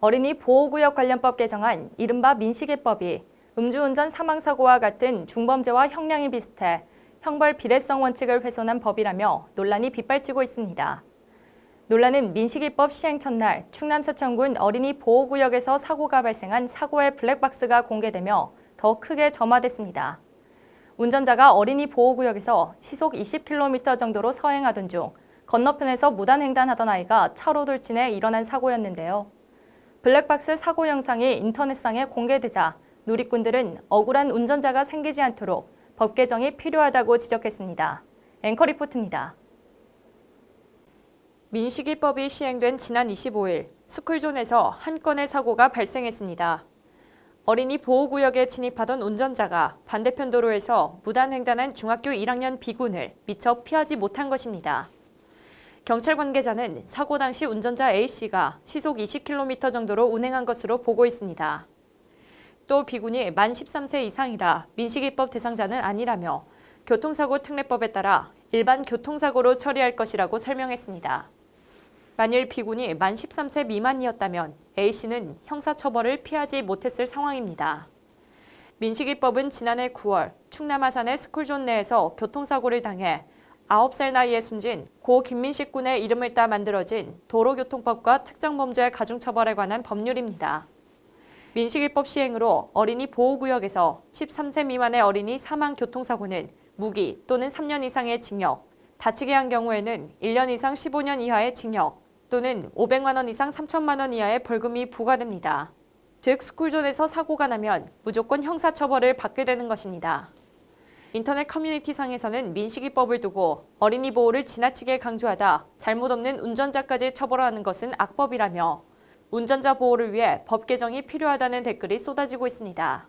어린이 보호구역 관련법 개정안 이른바 민식이법이 음주운전 사망사고와 같은 중범죄와 형량이 비슷해 형벌 비례성 원칙을 훼손한 법이라며 논란이 빗발치고 있습니다. 논란은 민식이법 시행 첫날 충남 서천군 어린이 보호구역에서 사고가 발생한 사고의 블랙박스가 공개되며 더 크게 점화됐습니다. 운전자가 어린이 보호구역에서 시속 20km 정도로 서행하던 중 건너편에서 무단횡단하던 아이가 차로 돌진해 일어난 사고였는데요. 블랙박스 사고 영상이 인터넷상에 공개되자 누리꾼들은 억울한 운전자가 생기지 않도록 법 개정이 필요하다고 지적했습니다. 앵커 리포트입니다. 민식이법이 시행된 지난 25일 스쿨존에서 한 건의 사고가 발생했습니다. 어린이 보호구역에 진입하던 운전자가 반대편 도로에서 무단횡단한 중학교 1학년 B군을 미처 피하지 못한 것입니다. 경찰 관계자는 사고 당시 운전자 A씨가 시속 20km 정도로 운행한 것으로 보고 있습니다. 또 B군이 만 13세 이상이라 민식이법 대상자는 아니라며 교통사고 특례법에 따라 일반 교통사고로 처리할 것이라고 설명했습니다. 만일 B군이 만 13세 미만이었다면 A씨는 형사처벌을 피하지 못했을 상황입니다. 민식이법은 지난해 9월 충남 아산의 스쿨존 내에서 교통사고를 당해 9살 나이에 숨진 고 김민식 군의 이름을 따 만들어진 도로교통법과 특정범죄 가중처벌에 관한 법률입니다. 민식이법 시행으로 어린이 보호구역에서 13세 미만의 어린이 사망 교통사고는 무기 또는 3년 이상의 징역, 다치게 한 경우에는 1년 이상 15년 이하의 징역 또는 500만 원 이상 3천만 원 이하의 벌금이 부과됩니다. 즉 스쿨존에서 사고가 나면 무조건 형사처벌을 받게 되는 것입니다. 인터넷 커뮤니티상에서는 민식이법을 두고 어린이 보호를 지나치게 강조하다 잘못 없는 운전자까지 처벌하는 것은 악법이라며 운전자 보호를 위해 법 개정이 필요하다는 댓글이 쏟아지고 있습니다.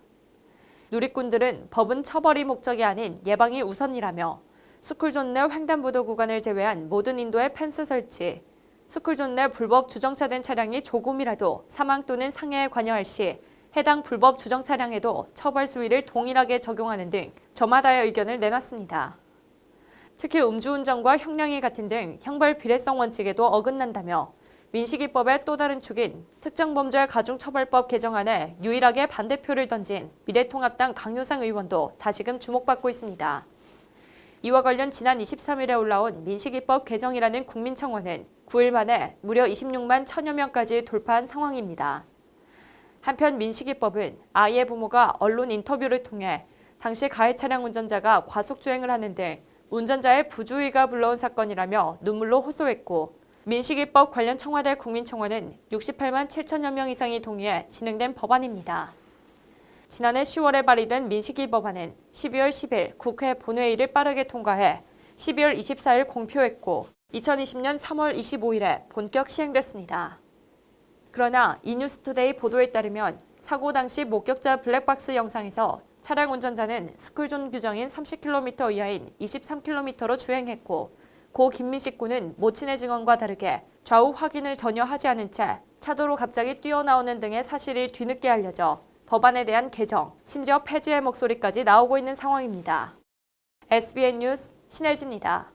누리꾼들은 법은 처벌이 목적이 아닌 예방이 우선이라며 스쿨존 내 횡단보도 구간을 제외한 모든 인도의 펜스 설치, 스쿨존 내 불법 주정차된 차량이 조금이라도 사망 또는 상해에 관여할 시 해당 불법 주정 차량에도 처벌 수위를 동일하게 적용하는 등 저마다의 의견을 내놨습니다. 특히 음주운전과 형량이 같은 등 형벌 비례성 원칙에도 어긋난다며 민식이법의 또 다른 축인 특정범죄 가중처벌법 개정안에 유일하게 반대표를 던진 미래통합당 강효상 의원도 다시금 주목받고 있습니다. 이와 관련 지난 23일에 올라온 민식이법 개정이라는 국민청원은 9일 만에 무려 26만 1천여 명까지 돌파한 상황입니다. 한편 민식이법은 아이의 부모가 언론 인터뷰를 통해 당시 가해 차량 운전자가 과속주행을 하는 등 운전자의 부주의가 불러온 사건이라며 눈물로 호소했고 민식이법 관련 청와대 국민청원은 68만 7천여 명 이상이 동의해 진행된 법안입니다. 지난해 10월에 발의된 민식이 법안은 12월 10일 국회 본회의를 빠르게 통과해 12월 24일 공표했고 2020년 3월 25일에 본격 시행됐습니다. 그러나 이뉴스투데이 보도에 따르면 사고 당시 목격자 블랙박스 영상에서 차량 운전자는 스쿨존 규정인 30km 이하인 23km로 주행했고 고 김민식 군은 모친의 증언과 다르게 좌우 확인을 전혀 하지 않은 채 차도로 갑자기 뛰어나오는 등의 사실이 뒤늦게 알려져 법안에 대한 개정, 심지어 폐지의 목소리까지 나오고 있는 상황입니다. SBN 뉴스 신혜지입니다.